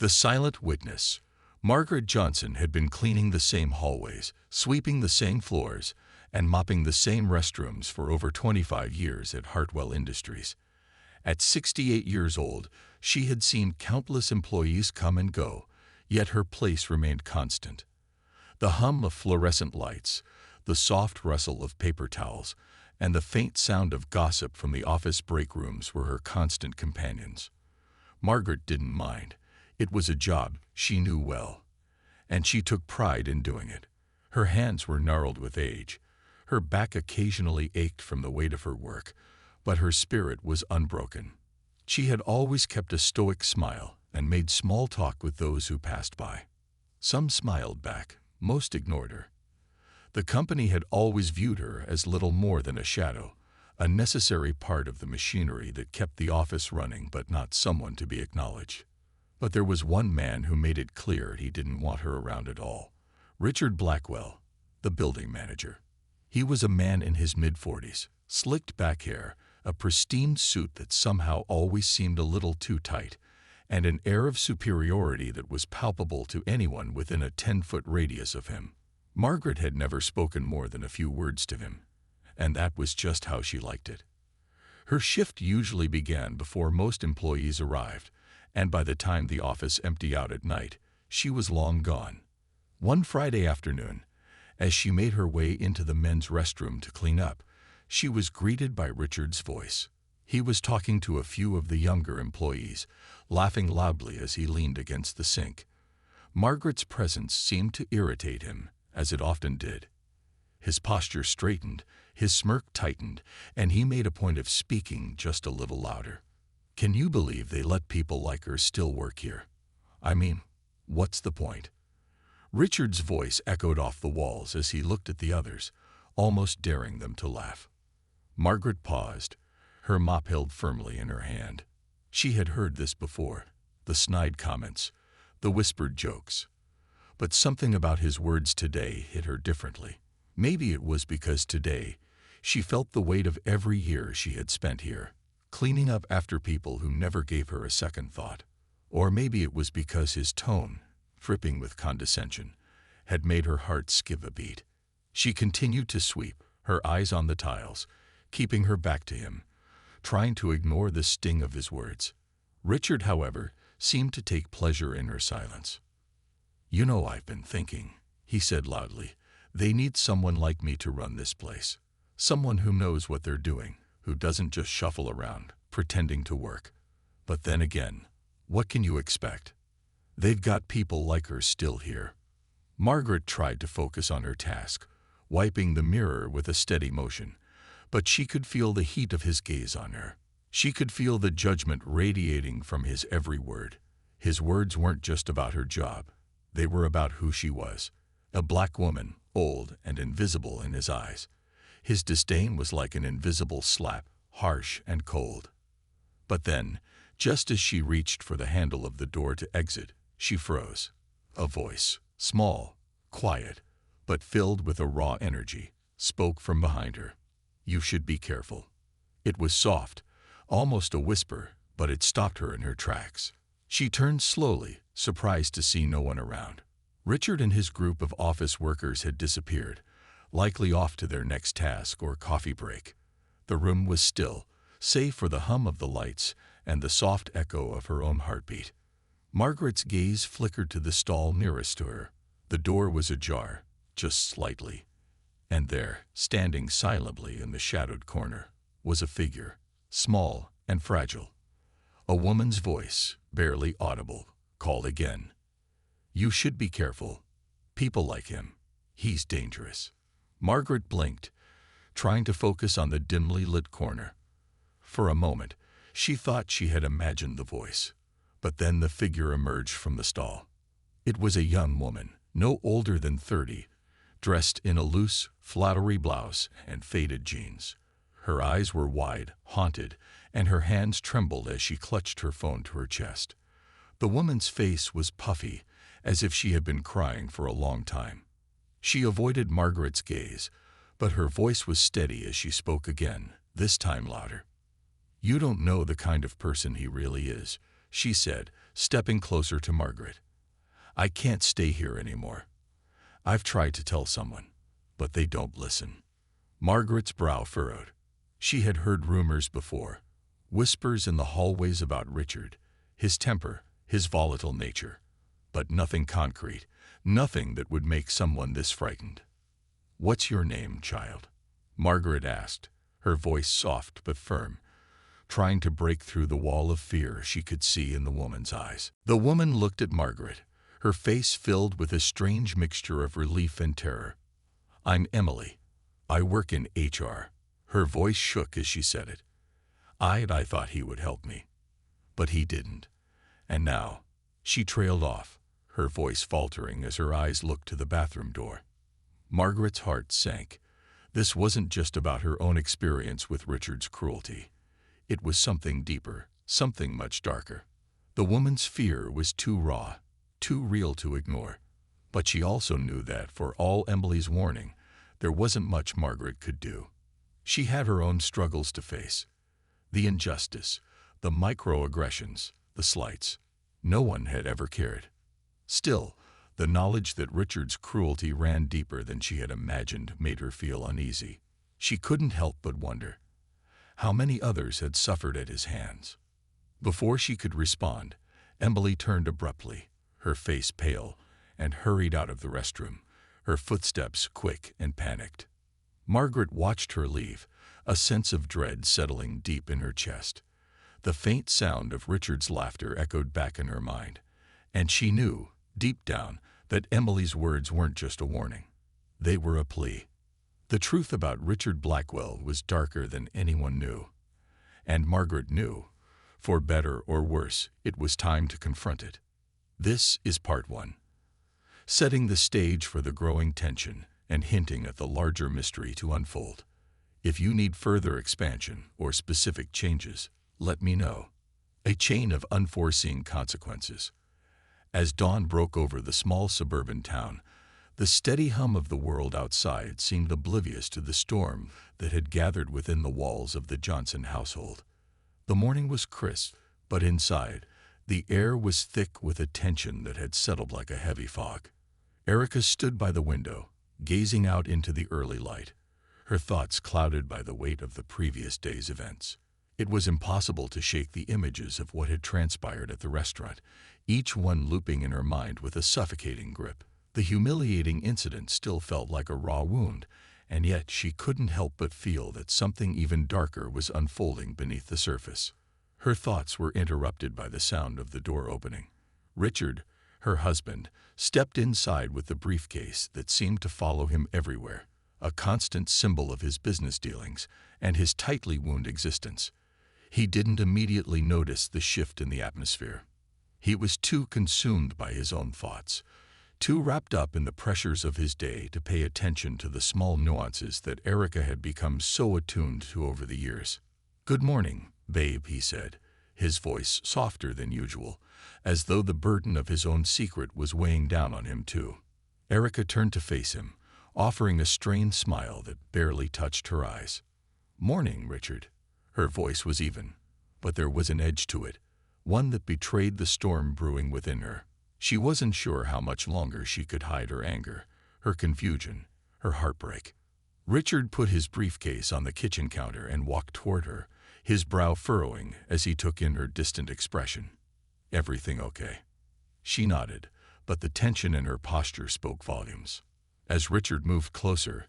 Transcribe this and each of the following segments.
The silent witness. Margaret Johnson had been cleaning the same hallways, sweeping the same floors, and mopping the same restrooms for over 25 years at Hartwell Industries. At 68 years old, she had seen countless employees come and go, yet her place remained constant. The hum of fluorescent lights, the soft rustle of paper towels, and the faint sound of gossip from the office break rooms were her constant companions. Margaret didn't mind. It was a job she knew well, and she took pride in doing it. Her hands were gnarled with age. Her back occasionally ached from the weight of her work, but her spirit was unbroken. She had always kept a stoic smile and made small talk with those who passed by. Some smiled back, most ignored her. The company had always viewed her as little more than a shadow, a necessary part of the machinery that kept the office running but not someone to be acknowledged. But there was one man who made it clear he didn't want her around at all. Richard Blackwell, the building manager. He was a man in his mid-40s, slicked back hair, a pristine suit that somehow always seemed a little too tight, and an air of superiority that was palpable to anyone within a 10-foot radius of him. Margaret had never spoken more than a few words to him, and that was just how she liked it. Her shift usually began before most employees arrived, and by the time the office emptied out at night, she was long gone. One Friday afternoon, as she made her way into the men's restroom to clean up, she was greeted by Richard's voice. He was talking to a few of the younger employees, laughing loudly as he leaned against the sink. Margaret's presence seemed to irritate him, as it often did. His posture straightened, his smirk tightened, and he made a point of speaking just a little louder. "Can you believe they let people like her still work here? I mean, what's the point?" Richard's voice echoed off the walls as he looked at the others, almost daring them to laugh. Margaret paused, her mop held firmly in her hand. She had heard this before, the snide comments, the whispered jokes. But something about his words today hit her differently. Maybe it was because today she felt the weight of every year she had spent here, cleaning up after people who never gave her a second thought. Or maybe it was because his tone, dripping with condescension, had made her heart skip a beat. She continued to sweep, her eyes on the tiles, keeping her back to him, trying to ignore the sting of his words. Richard, however, seemed to take pleasure in her silence. "You know, I've been thinking," he said loudly. "They need someone like me to run this place. Someone who knows what they're doing, who doesn't just shuffle around, pretending to work. But then again, what can you expect? They've got people like her still here." Margaret tried to focus on her task, wiping the mirror with a steady motion, but she could feel the heat of his gaze on her. She could feel the judgment radiating from his every word. His words weren't just about her job. They were about who she was, a black woman, old and invisible in his eyes. His disdain was like an invisible slap, harsh and cold. But then, just as she reached for the handle of the door to exit, she froze. A voice, small, quiet, but filled with a raw energy, spoke from behind her. "You should be careful." It was soft, almost a whisper, but it stopped her in her tracks. She turned slowly, surprised to see no one around. Richard and his group of office workers had disappeared, likely off to their next task or coffee break. The room was still, save for the hum of the lights and the soft echo of her own heartbeat. Margaret's gaze flickered to the stall nearest to her. The door was ajar, just slightly, and there, standing silently in the shadowed corner, was a figure, small and fragile. A woman's voice, barely audible, called again. "You should be careful. People like him. He's dangerous." Margaret blinked, trying to focus on the dimly lit corner. For a moment, she thought she had imagined the voice, but then the figure emerged from the stall. It was a young woman, no older than 30, dressed in a loose, flowery blouse and faded jeans. Her eyes were wide, haunted, and her hands trembled as she clutched her phone to her chest. The woman's face was puffy, as if she had been crying for a long time. She avoided Margaret's gaze, but her voice was steady as she spoke again, this time louder. "You don't know the kind of person he really is. she said, stepping closer to Margaret. "I can't stay here anymore. I've tried to tell someone, but they don't listen." Margaret's brow furrowed. She had heard rumors before, whispers in the hallways about Richard, his temper, his volatile nature, but nothing concrete, nothing that would make someone this frightened. "What's your name, child?" Margaret asked, her voice soft but firm, trying to break through the wall of fear she could see in the woman's eyes. The woman looked at Margaret, her face filled with a strange mixture of relief and terror. "I'm Emily. I work in HR." Her voice shook as she said it. I thought he would help me, but he didn't. And now, she trailed off, her voice faltering as her eyes looked to the bathroom door. Margaret's heart sank. This wasn't just about her own experience with Richard's cruelty. It was something deeper, something much darker. The woman's fear was too raw, too real to ignore. But she also knew that, for all Emily's warning, there wasn't much Margaret could do. She had her own struggles to face. The injustice, the microaggressions, the slights. No one had ever cared. Still, the knowledge that Richard's cruelty ran deeper than she had imagined made her feel uneasy. She couldn't help but wonder how many others had suffered at his hands. Before she could respond, Emily turned abruptly, her face pale, and hurried out of the restroom, her footsteps quick and panicked. Margaret watched her leave, a sense of dread settling deep in her chest. The faint sound of Richard's laughter echoed back in her mind, and she knew, deep down, that Emily's words weren't just a warning. They were a plea. The truth about Richard Blackwell was darker than anyone knew. And Margaret knew, for better or worse, it was time to confront it. This is part 1. Setting the stage for the growing tension and hinting at the larger mystery to unfold. If you need further expansion or specific changes, let me know. A chain of unforeseen consequences. As dawn broke over the small suburban town, the steady hum of the world outside seemed oblivious to the storm that had gathered within the walls of the Johnson household. The morning was crisp, but inside, the air was thick with a tension that had settled like a heavy fog. Erica stood by the window, gazing out into the early light, her thoughts clouded by the weight of the previous day's events. It was impossible to shake the images of what had transpired at the restaurant, each one looping in her mind with a suffocating grip. The humiliating incident still felt like a raw wound, and yet she couldn't help but feel that something even darker was unfolding beneath the surface. Her thoughts were interrupted by the sound of the door opening. Richard, her husband, stepped inside with the briefcase that seemed to follow him everywhere, a constant symbol of his business dealings and his tightly wound existence. He didn't immediately notice the shift in the atmosphere. He was too consumed by his own thoughts, too wrapped up in the pressures of his day to pay attention to the small nuances that Erica had become so attuned to over the years. "Good morning, babe," he said, his voice softer than usual, as though the burden of his own secret was weighing down on him too. Erica turned to face him, offering a strained smile that barely touched her eyes. "Morning, Richard." Her voice was even, but there was an edge to it, one that betrayed the storm brewing within her. She wasn't sure how much longer she could hide her anger, her confusion, her heartbreak. Richard put his briefcase on the kitchen counter and walked toward her, his brow furrowing as he took in her distant expression. "Everything okay?" She nodded, but the tension in her posture spoke volumes. As Richard moved closer,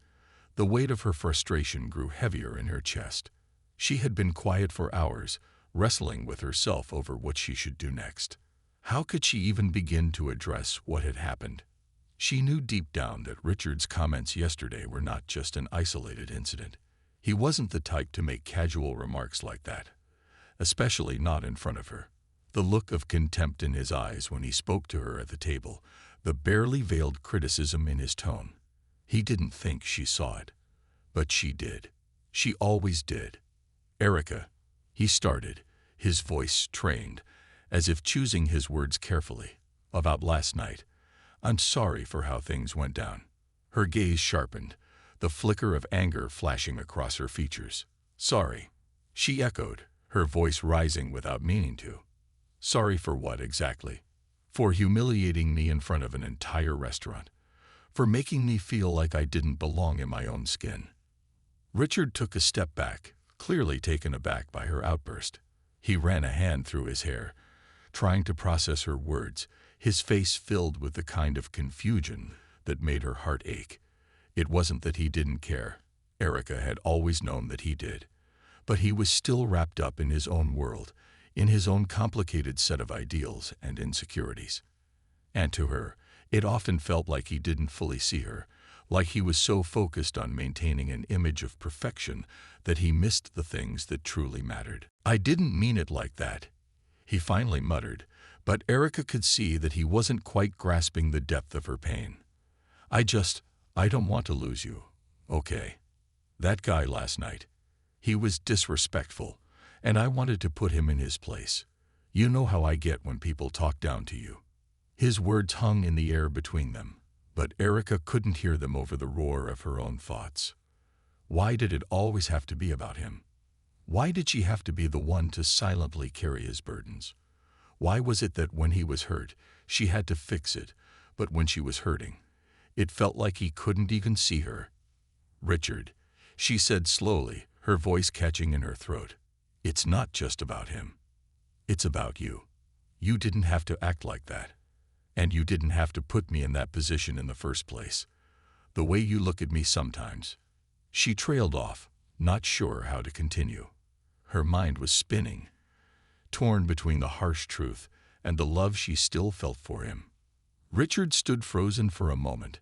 the weight of her frustration grew heavier in her chest. She had been quiet for hours, wrestling with herself over what she should do next. How could she even begin to address what had happened? She knew deep down that Richard's comments yesterday were not just an isolated incident. He wasn't the type to make casual remarks like that, especially not in front of her. The look of contempt in his eyes when he spoke to her at the table, the barely veiled criticism in his tone. He didn't think she saw it, but she did. She always did. "Erica," he started, his voice trained, as if choosing his words carefully. "About last night. I'm sorry for how things went down." Her gaze sharpened, the flicker of anger flashing across her features. "Sorry," she echoed, her voice rising without meaning to. Sorry for what exactly? For humiliating me in front of an entire restaurant. For making me feel like I didn't belong in my own skin. Richard took a step back, clearly taken aback by her outburst. He ran a hand through his hair, trying to process her words, his face filled with the kind of confusion that made her heart ache. It wasn't that he didn't care. Erica had always known that he did. But he was still wrapped up in his own world, in his own complicated set of ideals and insecurities. And to her, it often felt like he didn't fully see her, like he was so focused on maintaining an image of perfection that he missed the things that truly mattered. I didn't mean it like that, he finally muttered, but Erica could see that he wasn't quite grasping the depth of her pain. I don't want to lose you, okay? That guy last night, he was disrespectful, and I wanted to put him in his place. You know how I get when people talk down to you. His words hung in the air between them, but Erica couldn't hear them over the roar of her own thoughts. Why did it always have to be about him? Why did she have to be the one to silently carry his burdens? Why was it that when he was hurt, she had to fix it, but when she was hurting, it felt like he couldn't even see her? Richard, she said slowly, her voice catching in her throat. It's not just about him. It's about you. You didn't have to act like that. And you didn't have to put me in that position in the first place. The way you look at me sometimes. She trailed off, not sure how to continue. Her mind was spinning, torn between the harsh truth and the love she still felt for him. Richard stood frozen for a moment,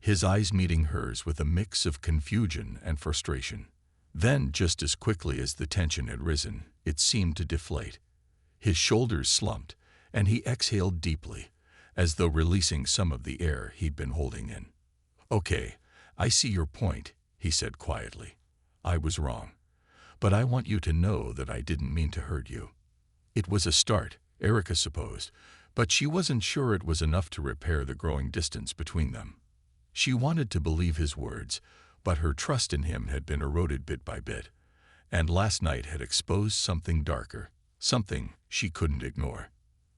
his eyes meeting hers with a mix of confusion and frustration. Then, just as quickly as the tension had risen, it seemed to deflate. His shoulders slumped, and he exhaled deeply, as though releasing some of the air he'd been holding in. Okay, I see your point, he said quietly. I was wrong. But I want you to know that I didn't mean to hurt you. It was a start, Erica supposed, but she wasn't sure it was enough to repair the growing distance between them. She wanted to believe his words, but her trust in him had been eroded bit by bit, and last night had exposed something darker, something she couldn't ignore.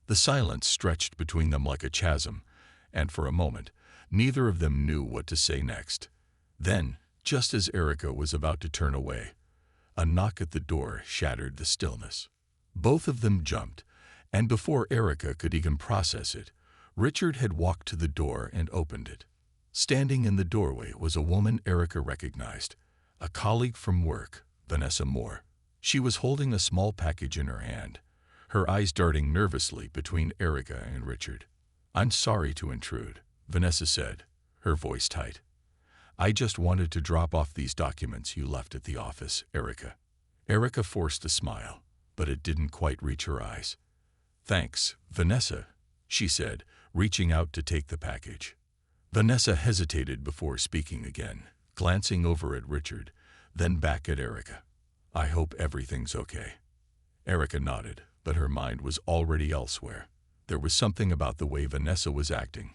The silence stretched between them like a chasm, and for a moment, neither of them knew what to say next. Then, just as Erica was about to turn away, a knock at the door shattered the stillness. Both of them jumped, and before Erica could even process it, Richard had walked to the door and opened it. Standing in the doorway was a woman Erica recognized, a colleague from work, Vanessa Moore. She was holding a small package in her hand, her eyes darting nervously between Erica and Richard. I'm sorry to intrude, Vanessa said, her voice tight. I just wanted to drop off these documents you left at the office, Erica. Erica forced a smile, but it didn't quite reach her eyes. Thanks, Vanessa, she said, reaching out to take the package. Vanessa hesitated before speaking again, glancing over at Richard, then back at Erica. I hope everything's okay. Erica nodded, but her mind was already elsewhere. There was something about the way Vanessa was acting,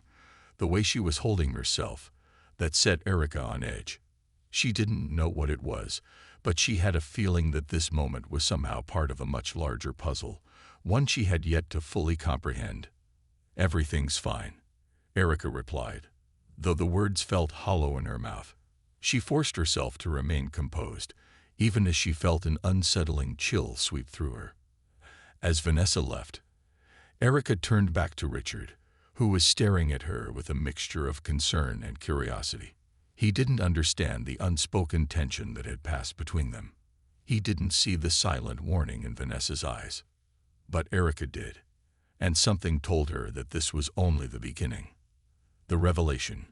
the way she was holding herself, that set Erica on edge. She didn't know what it was, but she had a feeling that this moment was somehow part of a much larger puzzle, one she had yet to fully comprehend. Everything's fine, Erica replied, though the words felt hollow in her mouth. She forced herself to remain composed, even as she felt an unsettling chill sweep through her. As Vanessa left, Erica turned back to Richard, who was staring at her with a mixture of concern and curiosity. He didn't understand the unspoken tension that had passed between them. He didn't see the silent warning in Vanessa's eyes. But Erica did, and something told her that this was only the beginning. The revelation.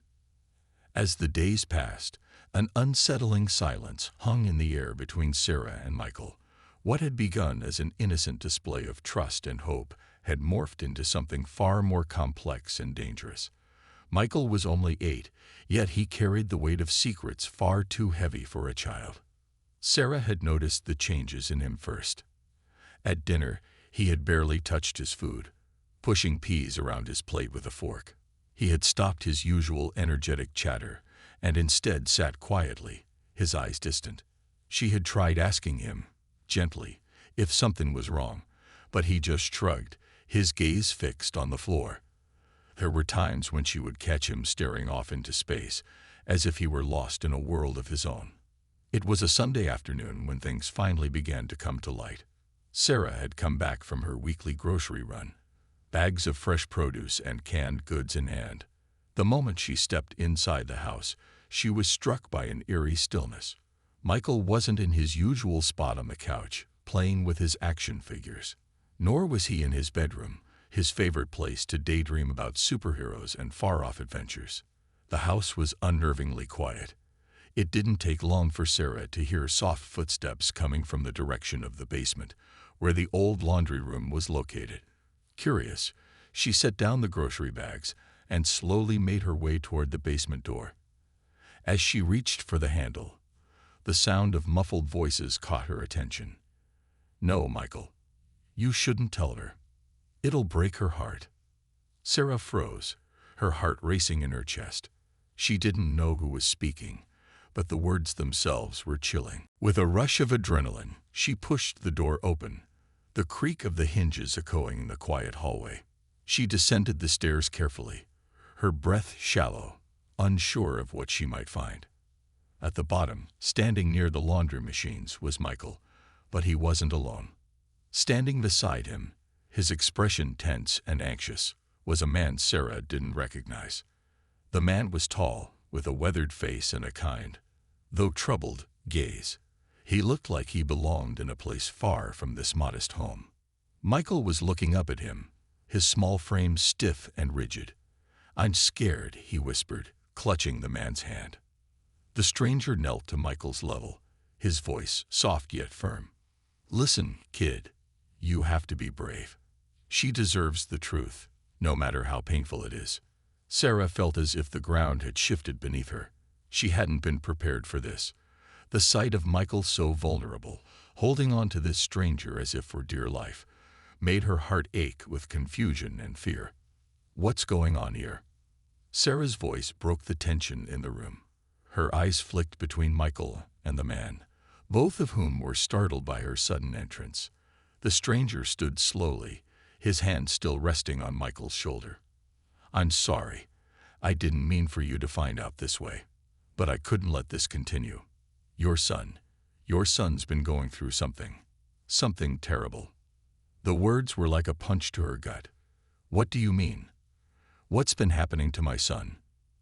As the days passed, an unsettling silence hung in the air between Sarah and Michael. What had begun as an innocent display of trust and hope had morphed into something far more complex and dangerous. Michael was only 8, yet he carried the weight of secrets far too heavy for a child. Sarah had noticed the changes in him first. At dinner, he had barely touched his food, pushing peas around his plate with a fork. He had stopped his usual energetic chatter and instead sat quietly, his eyes distant. She had tried asking him, gently, if something was wrong, but he just shrugged, his gaze fixed on the floor. There were times when she would catch him staring off into space, as if he were lost in a world of his own. It was a Sunday afternoon when things finally began to come to light. Sarah had come back from her weekly grocery run, bags of fresh produce and canned goods in hand. The moment she stepped inside the house, she was struck by an eerie stillness. Michael wasn't in his usual spot on the couch, playing with his action figures. Nor was he in his bedroom, his favorite place to daydream about superheroes and far-off adventures. The house was unnervingly quiet. It didn't take long for Sarah to hear soft footsteps coming from the direction of the basement, where the old laundry room was located. Curious, she set down the grocery bags and slowly made her way toward the basement door. As she reached for the handle, the sound of muffled voices caught her attention. "No, Michael. You shouldn't tell her. It'll break her heart." Sarah froze, her heart racing in her chest. She didn't know who was speaking, but the words themselves were chilling. With a rush of adrenaline, she pushed the door open, the creak of the hinges echoing in the quiet hallway. She descended the stairs carefully, her breath shallow, unsure of what she might find. At the bottom, standing near the laundry machines, was Michael, but he wasn't alone. Standing beside him, his expression tense and anxious, was a man Sarah didn't recognize. The man was tall, with a weathered face and a kind, though troubled, gaze. He looked like he belonged in a place far from this modest home. Michael was looking up at him, his small frame stiff and rigid. "I'm scared," he whispered, clutching the man's hand. The stranger knelt to Michael's level, his voice soft yet firm. "Listen, kid. You have to be brave. She deserves the truth, no matter how painful it is." Sarah felt as if the ground had shifted beneath her. She hadn't been prepared for this. The sight of Michael so vulnerable, holding on to this stranger as if for dear life, made her heart ache with confusion and fear. "What's going on here?" Sarah's voice broke the tension in the room. Her eyes flicked between Michael and the man, both of whom were startled by her sudden entrance. The stranger stood slowly, his hand still resting on Michael's shoulder. "I'm sorry. I didn't mean for you to find out this way. But I couldn't let this continue. Your son's been going through something terrible." The words were like a punch to her gut. "What do you mean? What's been happening to my son?"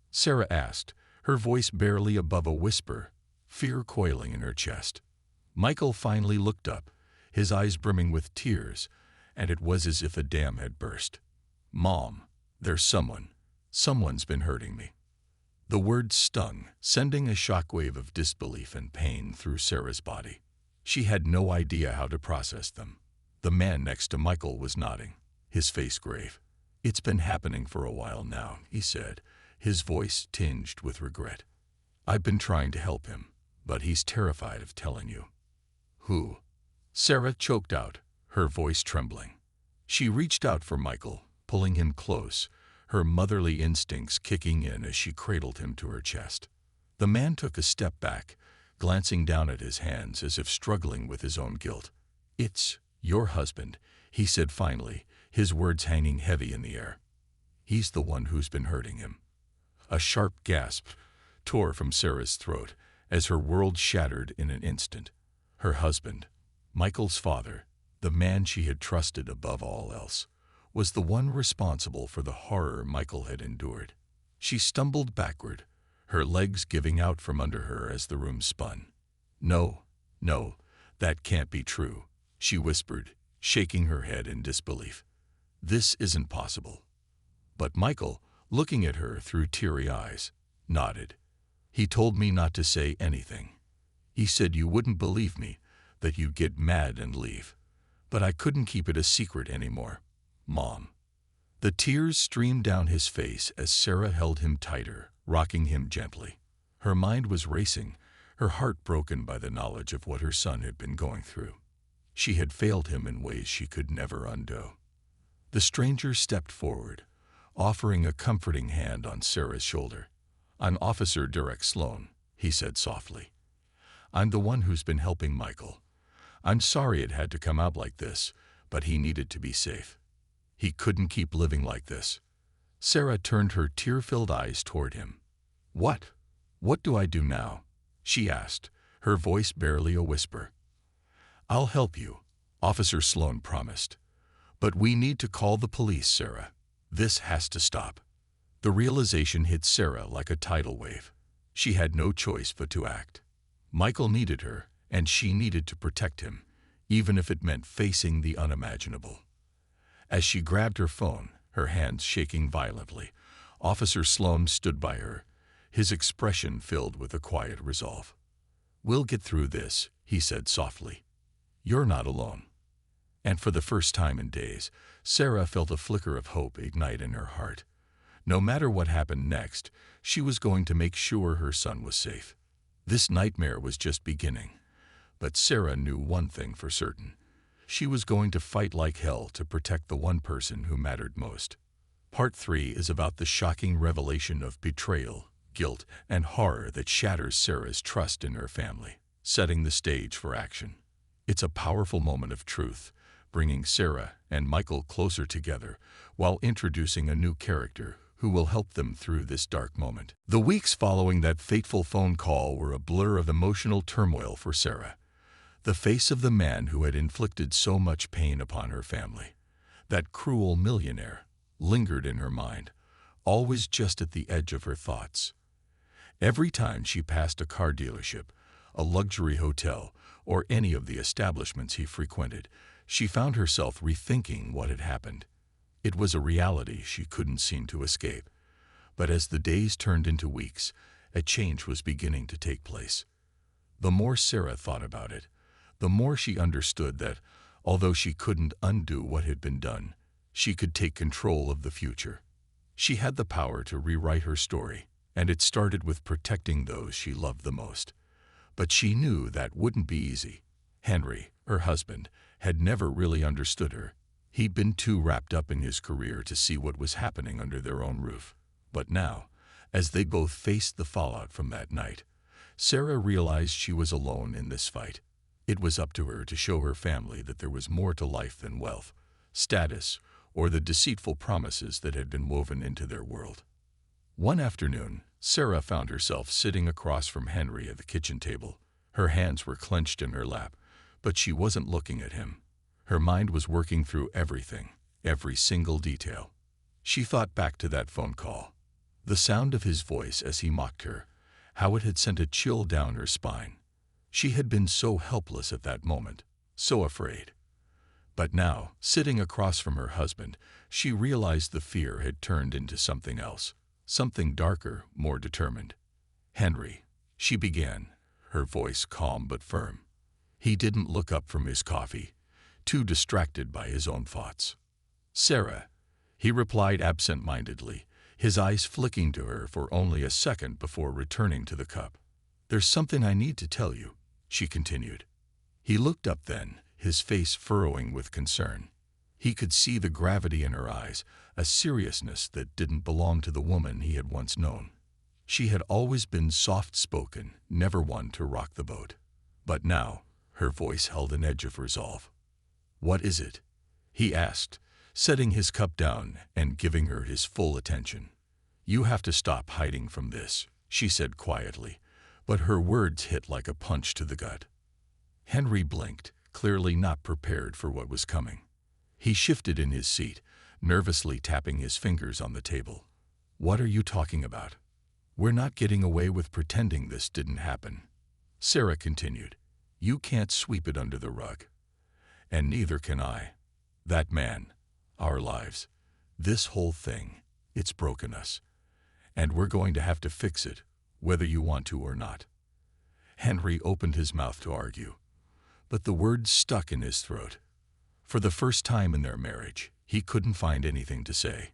Sarah asked, her voice barely above a whisper, fear coiling in her chest. Michael finally looked up, his eyes brimming with tears, and it was as if a dam had burst. "Mom, there's someone's been hurting me." The words stung, sending a shockwave of disbelief and pain through Sarah's body. She had no idea how to process them. The man next to Michael was nodding, his face grave. "It's been happening for a while now," he said, his voice tinged with regret. "I've been trying to help him, but he's terrified of telling you." "Who?" Sarah choked out, her voice trembling. She reached out for Michael, pulling him close, her motherly instincts kicking in as she cradled him to her chest. The man took a step back, glancing down at his hands as if struggling with his own guilt. "It's your husband," he said finally, his words hanging heavy in the air. "He's the one who's been hurting him." A sharp gasp tore from Sarah's throat as her world shattered in an instant. Her husband, Michael's father, the man she had trusted above all else, was the one responsible for the horror Michael had endured. She stumbled backward, her legs giving out from under her as the room spun. No, that can't be true," she whispered, shaking her head in disbelief. "This isn't possible." But Michael, looking at her through teary eyes, nodded. "He told me not to say anything. He said you wouldn't believe me, that you'd get mad and leave. But I couldn't keep it a secret anymore. Mom." The tears streamed down his face as Sarah held him tighter, rocking him gently. Her mind was racing, her heart broken by the knowledge of what her son had been going through. She had failed him in ways she could never undo. The stranger stepped forward, offering a comforting hand on Sarah's shoulder. "I'm Officer Derek Sloan," he said softly. "I'm the one who's been helping Michael. I'm sorry it had to come out like this, but he needed to be safe." He couldn't keep living like this. Sarah turned her tear-filled eyes toward him. "What? What do I do now?" she asked, her voice barely a whisper. "I'll help you," Officer Sloan promised. "But we need to call the police, Sarah. This has to stop." The realization hit Sarah like a tidal wave. She had no choice but to act. Michael needed her, and she needed to protect him, even if it meant facing the unimaginable. As she grabbed her phone, her hands shaking violently, Officer Sloan stood by her, his expression filled with a quiet resolve. "We'll get through this," he said softly. "You're not alone." And for the first time in days, Sarah felt a flicker of hope ignite in her heart. No matter what happened next, she was going to make sure her son was safe. This nightmare was just beginning. But Sarah knew one thing for certain. She was going to fight like hell to protect the one person who mattered most. Part 3 is about the shocking revelation of betrayal, guilt, and horror that shatters Sarah's trust in her family, setting the stage for action. It's a powerful moment of truth, bringing Sarah and Michael closer together while introducing a new character who will help them through this dark moment. The weeks following that fateful phone call were a blur of emotional turmoil for Sarah. The face of the man who had inflicted so much pain upon her family, that cruel millionaire, lingered in her mind, always just at the edge of her thoughts. Every time she passed a car dealership, a luxury hotel, or any of the establishments he frequented, she found herself rethinking what had happened. It was a reality she couldn't seem to escape. But as the days turned into weeks, a change was beginning to take place. The more Sarah thought about it, the more she understood that, although she couldn't undo what had been done, she could take control of the future. She had the power to rewrite her story, and it started with protecting those she loved the most. But she knew that wouldn't be easy. Henry, her husband, had never really understood her. He'd been too wrapped up in his career to see what was happening under their own roof. But now, as they both faced the fallout from that night, Sarah realized she was alone in this fight. It was up to her to show her family that there was more to life than wealth, status, or the deceitful promises that had been woven into their world. One afternoon, Sarah found herself sitting across from Henry at the kitchen table. Her hands were clenched in her lap, but she wasn't looking at him. Her mind was working through everything, every single detail. She thought back to that phone call. The sound of his voice as he mocked her, how it had sent a chill down her spine. She had been so helpless at that moment, so afraid. But now, sitting across from her husband, she realized the fear had turned into something else, something darker, more determined. "Henry," she began, her voice calm but firm. He didn't look up from his coffee, too distracted by his own thoughts. "Sarah," he replied absent-mindedly, his eyes flicking to her for only a second before returning to the cup. "There's something I need to tell you," she continued. He looked up then, his face furrowing with concern. He could see the gravity in her eyes, a seriousness that didn't belong to the woman he had once known. She had always been soft-spoken, never one to rock the boat. But now, her voice held an edge of resolve. "What is it?" he asked, setting his cup down and giving her his full attention. "You have to stop hiding from this," she said quietly, but her words hit like a punch to the gut. Henry blinked, clearly not prepared for what was coming. He shifted in his seat, nervously tapping his fingers on the table. "What are you talking about? We're not getting away with pretending this didn't happen," Sarah continued. "You can't sweep it under the rug. And neither can I. That man, our lives, this whole thing, it's broken us. And we're going to have to fix it, whether you want to or not." Henry opened his mouth to argue, but the words stuck in his throat. For the first time in their marriage, he couldn't find anything to say.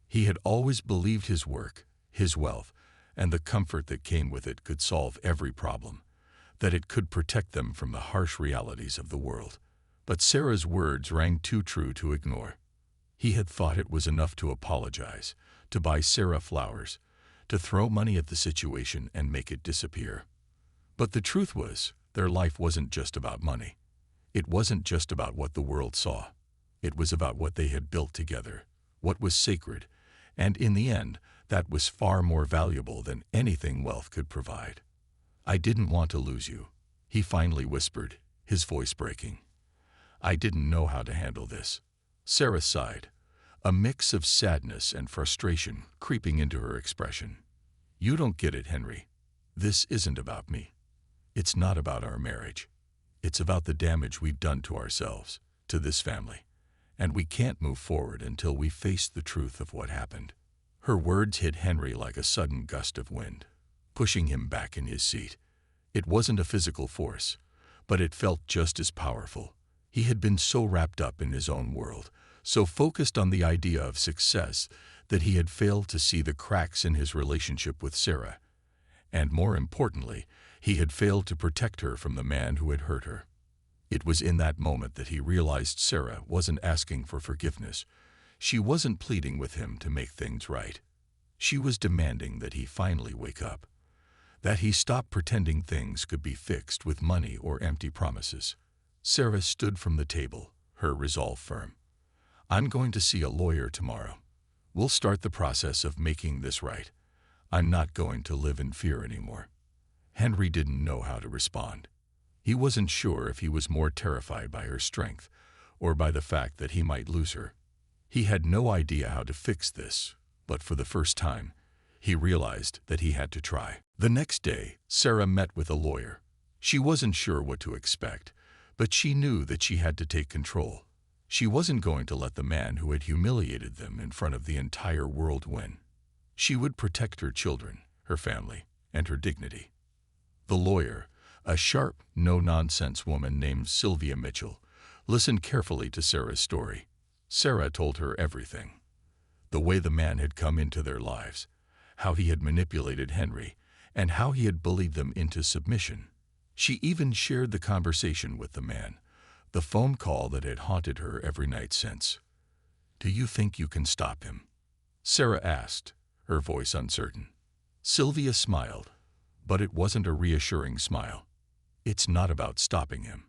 He had always believed his work, his wealth, and the comfort that came with it could solve every problem, that it could protect them from the harsh realities of the world. But Sarah's words rang too true to ignore. He had thought it was enough to apologize, to buy Sarah flowers, to throw money at the situation and make it disappear. But the truth was, their life wasn't just about money. It wasn't just about what the world saw. It was about what they had built together, what was sacred, and in the end, that was far more valuable than anything wealth could provide. "I didn't want to lose you," he finally whispered, his voice breaking. "I didn't know how to handle this." Sarah sighed, a mix of sadness and frustration creeping into her expression. "You don't get it, Henry. This isn't about me. It's not about our marriage. It's about the damage we've done to ourselves, to this family. And we can't move forward until we face the truth of what happened." Her words hit Henry like a sudden gust of wind, pushing him back in his seat. It wasn't a physical force, but it felt just as powerful. He had been so wrapped up in his own world, so focused on the idea of success, that he had failed to see the cracks in his relationship with Sarah. And more importantly, he had failed to protect her from the man who had hurt her. It was in that moment that he realized Sarah wasn't asking for forgiveness. She wasn't pleading with him to make things right. She was demanding that he finally wake up, that he stop pretending things could be fixed with money or empty promises. Sarah stood from the table, her resolve firm. "I'm going to see a lawyer tomorrow. We'll start the process of making this right. I'm not going to live in fear anymore." Henry didn't know how to respond. He wasn't sure if he was more terrified by her strength or by the fact that he might lose her. He had no idea how to fix this, but for the first time, he realized that he had to try. The next day, Sarah met with a lawyer. She wasn't sure what to expect, but she knew that she had to take control. She wasn't going to let the man who had humiliated them in front of the entire world win. She would protect her children, her family, and her dignity. The lawyer, a sharp, no-nonsense woman named Sylvia Mitchell, listened carefully to Sarah's story. Sarah told her everything. The way the man had come into their lives, how he had manipulated Henry, and how he had bullied them into submission. She even shared the conversation with the man, the phone call that had haunted her every night since. "Do you think you can stop him?" Sarah asked, her voice uncertain. Sylvia smiled, but it wasn't a reassuring smile. "It's not about stopping him.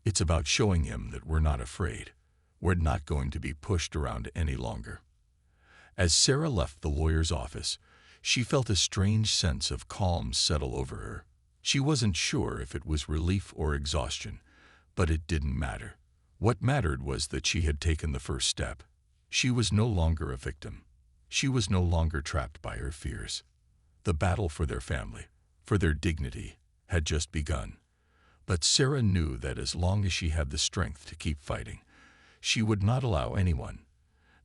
It's about showing him that we're not afraid. We're not going to be pushed around any longer." As Sarah left the lawyer's office, she felt a strange sense of calm settle over her. She wasn't sure if it was relief or exhaustion, but it didn't matter. What mattered was that she had taken the first step. She was no longer a victim. She was no longer trapped by her fears. The battle for their family, for their dignity, had just begun. But Sarah knew that as long as she had the strength to keep fighting, she would not allow anyone,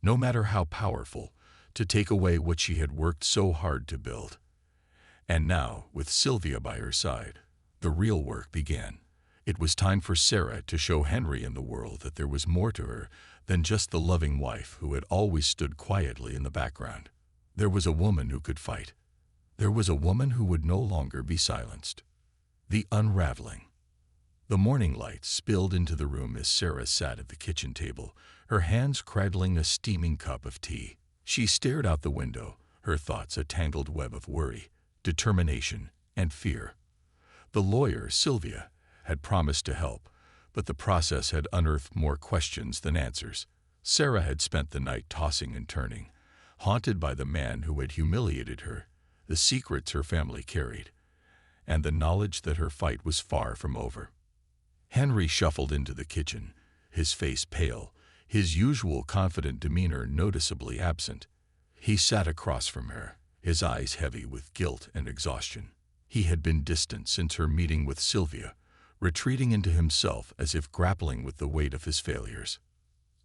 no matter how powerful, to take away what she had worked so hard to build. And now, with Sylvia by her side, the real work began. It was time for Sarah to show Henry and the world that there was more to her than just the loving wife who had always stood quietly in the background. There was a woman who could fight. There was a woman who would no longer be silenced. The Unraveling. The morning light spilled into the room as Sarah sat at the kitchen table, her hands cradling a steaming cup of tea. She stared out the window, her thoughts a tangled web of worry, determination, and fear. The lawyer, Sylvia, had promised to help, but the process had unearthed more questions than answers. Sarah had spent the night tossing and turning, haunted by the man who had humiliated her, the secrets her family carried, and the knowledge that her fight was far from over. Henry shuffled into the kitchen, his face pale, his usual confident demeanor noticeably absent. He sat across from her, his eyes heavy with guilt and exhaustion. He had been distant since her meeting with Sylvia, retreating into himself as if grappling with the weight of his failures.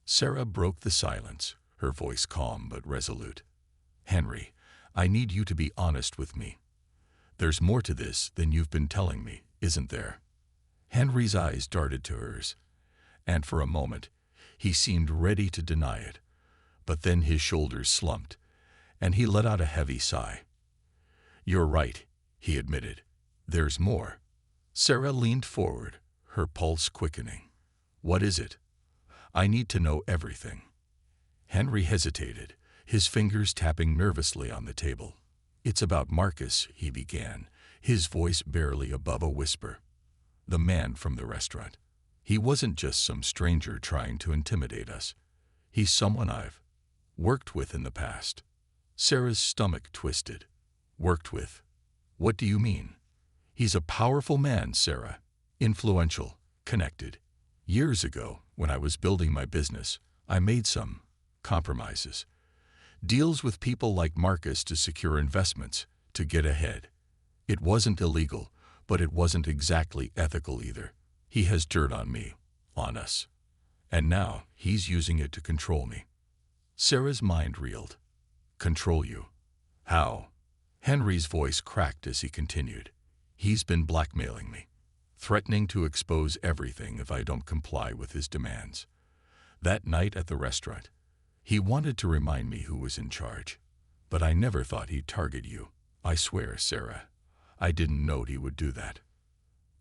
Sarah broke the silence, her voice calm but resolute. "Henry, I need you to be honest with me. There's more to this than you've been telling me, isn't there?" Henry's eyes darted to hers, and for a moment, he seemed ready to deny it. But then his shoulders slumped, and he let out a heavy sigh. "You're right," he admitted. "There's more." Sarah leaned forward, her pulse quickening. "What is it? I need to know everything." Henry hesitated, his fingers tapping nervously on the table. "It's about Marcus," he began, his voice barely above a whisper. "The man from the restaurant. He wasn't just some stranger trying to intimidate us. He's someone I've worked with in the past. Sarah's stomach twisted. Worked with? What do you mean? He's a powerful man, Sarah. Influential, connected. Years ago, when I was building my business, I made some compromises. Deals with people like Marcus to secure investments, to get ahead. It wasn't illegal, but it wasn't exactly ethical either. He has dirt on me, on us. And now, he's using it to control me. Sarah's mind reeled. Control you? How? Henry's voice cracked as he continued. He's been blackmailing me, threatening to expose everything if I don't comply with his demands. That night at the restaurant, he wanted to remind me who was in charge. But I never thought he'd target you. I swear, Sarah, I didn't know he would do that.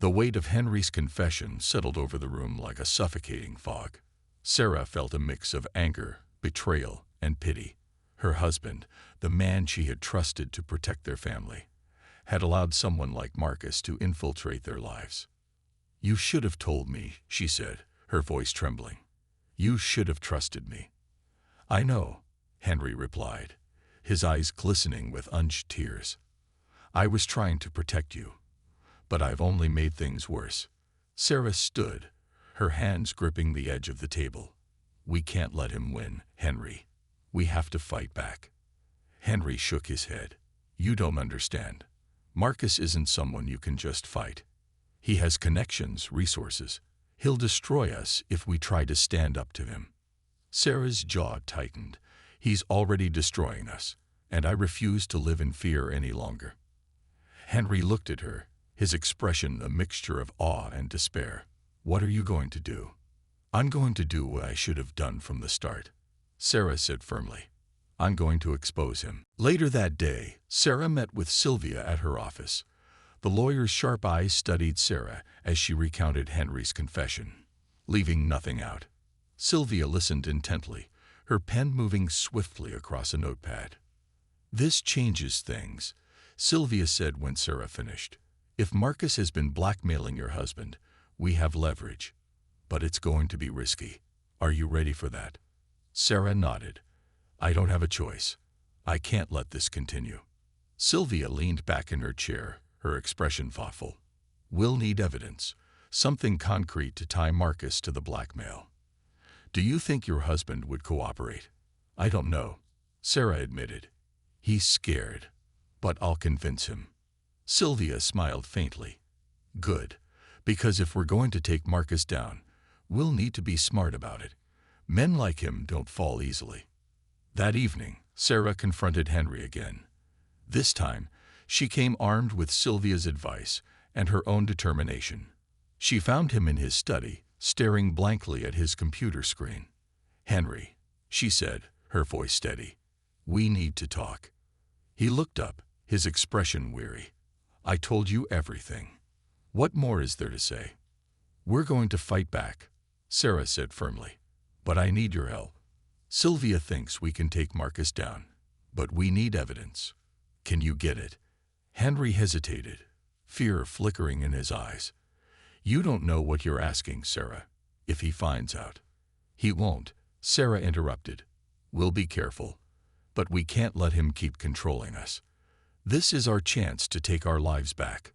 The weight of Henry's confession settled over the room like a suffocating fog. Sarah felt a mix of anger, betrayal, and pity. Her husband, the man she had trusted to protect their family, had allowed someone like Marcus to infiltrate their lives. You should have told me, she said, her voice trembling. You should have trusted me. I know, Henry replied, his eyes glistening with unused tears. I was trying to protect you, but I've only made things worse. Sarah stood, her hands gripping the edge of the table. We can't let him win, Henry. We have to fight back. Henry shook his head. You don't understand. Marcus isn't someone you can just fight. He has connections, resources. He'll destroy us if we try to stand up to him. Sarah's jaw tightened. He's already destroying us, and I refuse to live in fear any longer. Henry looked at her, his expression a mixture of awe and despair. What are you going to do? I'm going to do what I should have done from the start, Sarah said firmly. I'm going to expose him. Later that day, Sarah met with Sylvia at her office. The lawyer's sharp eyes studied Sarah as she recounted Henry's confession, leaving nothing out. Sylvia listened intently, her pen moving swiftly across a notepad. This changes things, Sylvia said when Sarah finished. If Marcus has been blackmailing your husband, we have leverage. But it's going to be risky. Are you ready for that? Sarah nodded. I don't have a choice. I can't let this continue. Sylvia leaned back in her chair, her expression thoughtful. We'll need evidence, something concrete to tie Marcus to the blackmail. Do you think your husband would cooperate? I don't know, Sarah admitted. He's scared, but I'll convince him. Sylvia smiled faintly. Good, because if we're going to take Marcus down, we'll need to be smart about it. Men like him don't fall easily. That evening, Sarah confronted Henry again. This time, she came armed with Sylvia's advice and her own determination. She found him in his study, staring blankly at his computer screen. Henry, she said, her voice steady, we need to talk. He looked up, his expression weary. I told you everything. What more is there to say? We're going to fight back, Sarah said firmly. But I need your help. Sylvia thinks we can take Marcus down, but we need evidence. Can you get it? Henry hesitated, fear flickering in his eyes. You don't know what you're asking, Sarah. If he finds out. He won't, Sarah interrupted. We'll be careful, but we can't let him keep controlling us. This is our chance to take our lives back.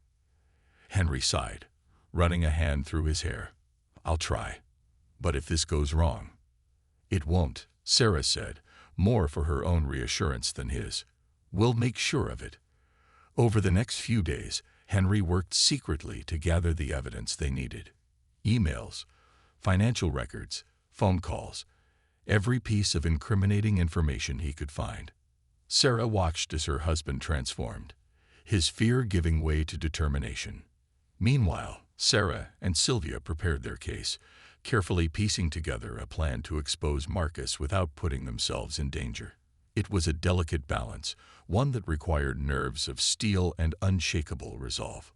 Henry sighed, running a hand through his hair. I'll try. But if this goes wrong. It won't, Sarah said, more for her own reassurance than his. We'll make sure of it. Over the next few days, Henry worked secretly to gather the evidence they needed. Emails, financial records, phone calls, every piece of incriminating information he could find. Sarah watched as her husband transformed, his fear giving way to determination. Meanwhile, Sarah and Sylvia prepared their case, carefully piecing together a plan to expose Marcus without putting themselves in danger. It was a delicate balance, one that required nerves of steel and unshakable resolve.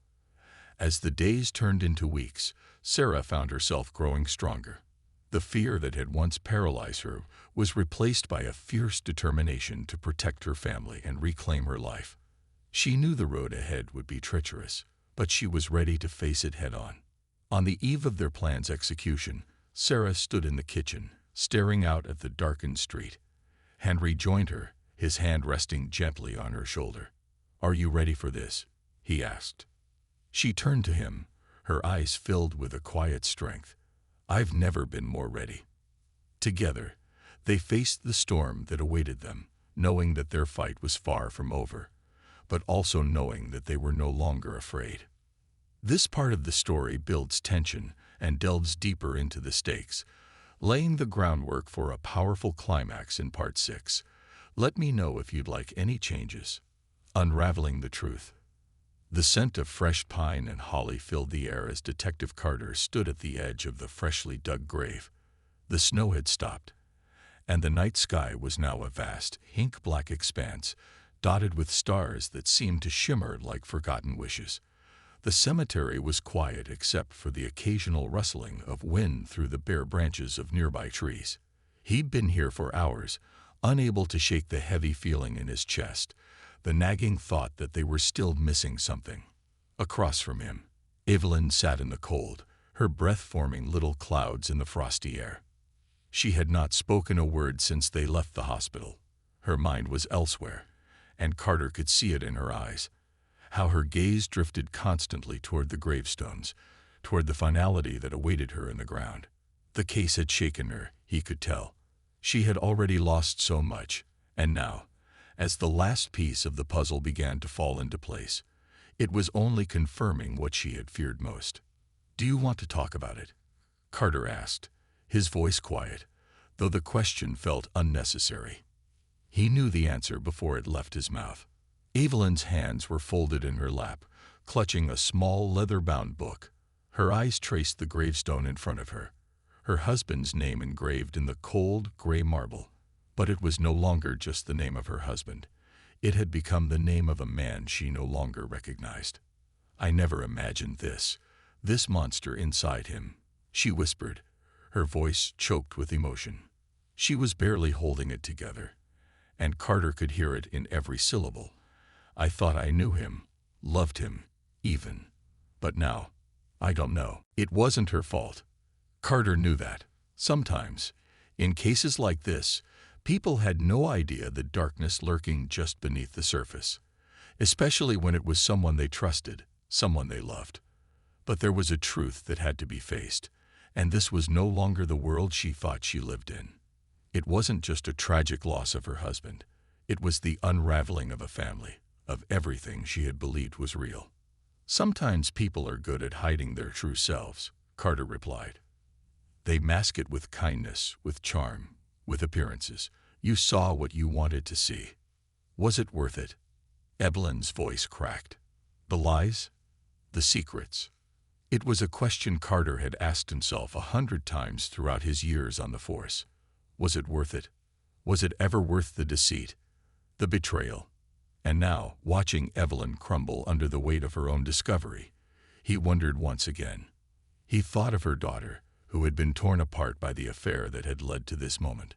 As the days turned into weeks, Sarah found herself growing stronger. The fear that had once paralyzed her was replaced by a fierce determination to protect her family and reclaim her life. She knew the road ahead would be treacherous, but she was ready to face it head-on. On the eve of their plan's execution, Sarah stood in the kitchen, staring out at the darkened street. Henry joined her, his hand resting gently on her shoulder. "Are you ready for this?" he asked. She turned to him, her eyes filled with a quiet strength. "I've never been more ready." Together, they faced the storm that awaited them, knowing that their fight was far from over, but also knowing that they were no longer afraid. This part of the story builds tension and delves deeper into the stakes, laying the groundwork for a powerful climax in Part 6. Let me know if you'd like any changes. Unraveling the truth. The scent of fresh pine and holly filled the air as Detective Carter stood at the edge of the freshly dug grave. The snow had stopped, and the night sky was now a vast, ink-black expanse, dotted with stars that seemed to shimmer like forgotten wishes. The cemetery was quiet except for the occasional rustling of wind through the bare branches of nearby trees. He'd been here for hours, unable to shake the heavy feeling in his chest, the nagging thought that they were still missing something. Across from him, Evelyn sat in the cold, her breath forming little clouds in the frosty air. She had not spoken a word since they left the hospital. Her mind was elsewhere, and Carter could see it in her eyes. How her gaze drifted constantly toward the gravestones, toward the finality that awaited her in the ground. The case had shaken her, he could tell. She had already lost so much, and now, as the last piece of the puzzle began to fall into place, it was only confirming what she had feared most. "Do you want to talk about it?" Carter asked, his voice quiet, though the question felt unnecessary. He knew the answer before it left his mouth. Evelyn's hands were folded in her lap, clutching a small leather-bound book. Her eyes traced the gravestone in front of her, her husband's name engraved in the cold, gray marble. But it was no longer just the name of her husband. It had become the name of a man she no longer recognized. "I never imagined this monster inside him," she whispered, her voice choked with emotion. She was barely holding it together, and Carter could hear it in every syllable. "I thought I knew him, loved him, even. But now, I don't know." It wasn't her fault. Carter knew that. Sometimes, in cases like this, people had no idea the darkness lurking just beneath the surface, especially when it was someone they trusted, someone they loved. But there was a truth that had to be faced, and this was no longer the world she thought she lived in. It wasn't just a tragic loss of her husband. It was the unraveling of a family, of everything she had believed was real. "Sometimes people are good at hiding their true selves," Carter replied. "They mask it with kindness, with charm, with appearances. You saw what you wanted to see. Was it worth it?" Evelyn's voice cracked. The lies? The secrets? It was a question Carter had asked himself 100 times throughout his years on the force. Was it worth it? Was it ever worth the deceit, the betrayal? And now, watching Evelyn crumble under the weight of her own discovery, he wondered once again. He thought of her daughter, who had been torn apart by the affair that had led to this moment.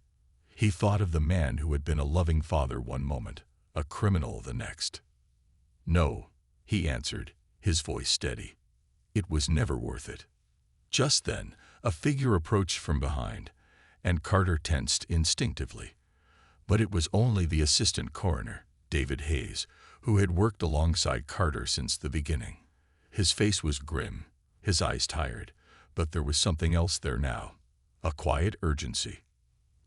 He thought of the man who had been a loving father one moment, a criminal the next. "No," he answered, his voice steady. "It was never worth it." Just then, a figure approached from behind, and Carter tensed instinctively. But it was only the assistant coroner, David Hayes, who had worked alongside Carter since the beginning. His face was grim, his eyes tired, but there was something else there now, a quiet urgency.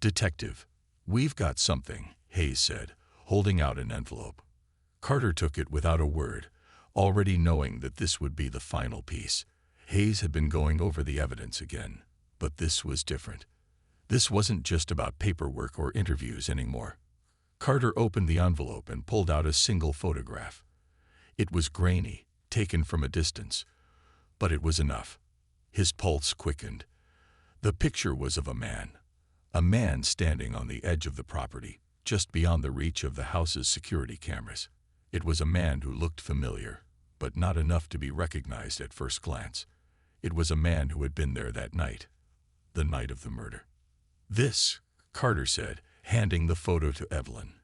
"Detective, we've got something," Hayes said, holding out an envelope. Carter took it without a word, already knowing that this would be the final piece. Hayes had been going over the evidence again, but this was different. This wasn't just about paperwork or interviews anymore. Carter opened the envelope and pulled out a single photograph. It was grainy, taken from a distance, but it was enough. His pulse quickened. The picture was of a man standing on the edge of the property, just beyond the reach of the house's security cameras. It was a man who looked familiar, but not enough to be recognized at first glance. It was a man who had been there that night, the night of the murder. "This," Carter said, handing the photo to Evelyn,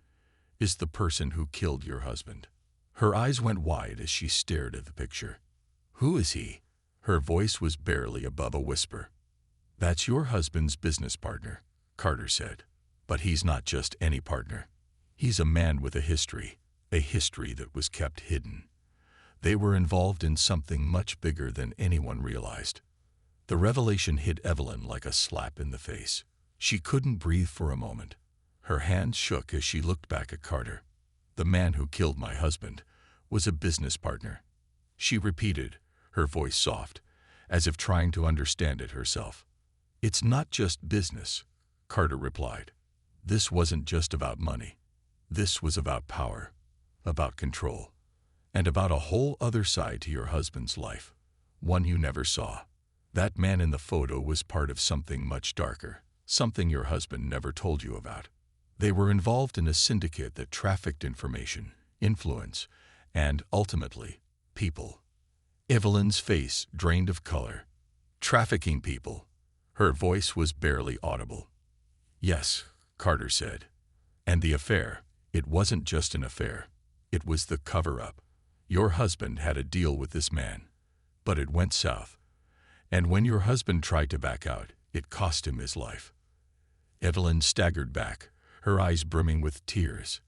"is the person who killed your husband." Her eyes went wide as she stared at the picture. "Who is he?" Her voice was barely above a whisper. "That's your husband's business partner," Carter said. "But he's not just any partner. He's a man with a history that was kept hidden. They were involved in something much bigger than anyone realized." The revelation hit Evelyn like a slap in the face. She couldn't breathe for a moment. Her hands shook as she looked back at Carter. "The man who killed my husband was a business partner," she repeated, her voice soft, as if trying to understand it herself. "It's not just business," Carter replied. "This wasn't just about money. This was about power, about control, and about a whole other side to your husband's life, one you never saw. That man in the photo was part of something much darker, something your husband never told you about. They were involved in a syndicate that trafficked information, influence, and, ultimately, people." Evelyn's face drained of color. "Trafficking people." Her voice was barely audible. "Yes," Carter said. "And the affair, it wasn't just an affair. It was the cover-up. Your husband had a deal with this man, but it went south. And when your husband tried to back out, it cost him his life." Evelyn staggered back, her eyes brimming with tears.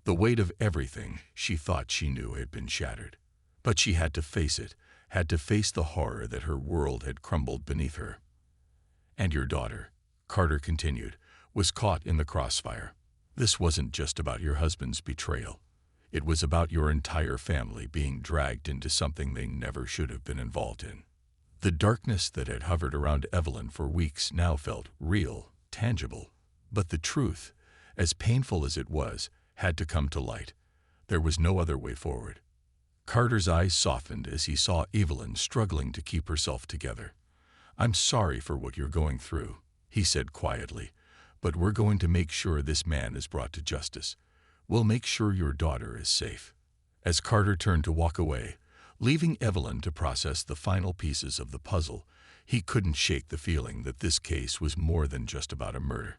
The weight of everything she thought she knew had been shattered. But she had to face it, had to face the horror that her world had crumbled beneath her. "And your daughter," Carter continued, "was caught in the crossfire. This wasn't just about your husband's betrayal. It was about your entire family being dragged into something they never should have been involved in." The darkness that had hovered around Evelyn for weeks now felt real, tangible. But the truth, as painful as it was, had to come to light. There was no other way forward. Carter's eyes softened as he saw Evelyn struggling to keep herself together. "I'm sorry for what you're going through," he said quietly, "but we're going to make sure this man is brought to justice. We'll make sure your daughter is safe." As Carter turned to walk away, leaving Evelyn to process the final pieces of the puzzle, he couldn't shake the feeling that this case was more than just about a murder.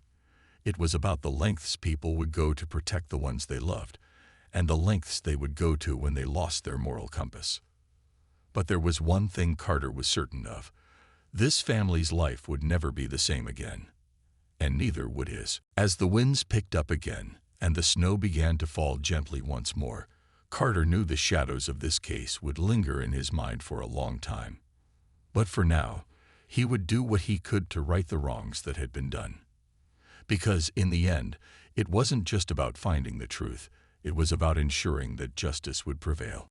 It was about the lengths people would go to protect the ones they loved, and the lengths they would go to when they lost their moral compass. But there was one thing Carter was certain of. This family's life would never be the same again. And neither would his. As the winds picked up again, and the snow began to fall gently once more, Carter knew the shadows of this case would linger in his mind for a long time. But for now, he would do what he could to right the wrongs that had been done. Because, in the end, it wasn't just about finding the truth, it was about ensuring that justice would prevail.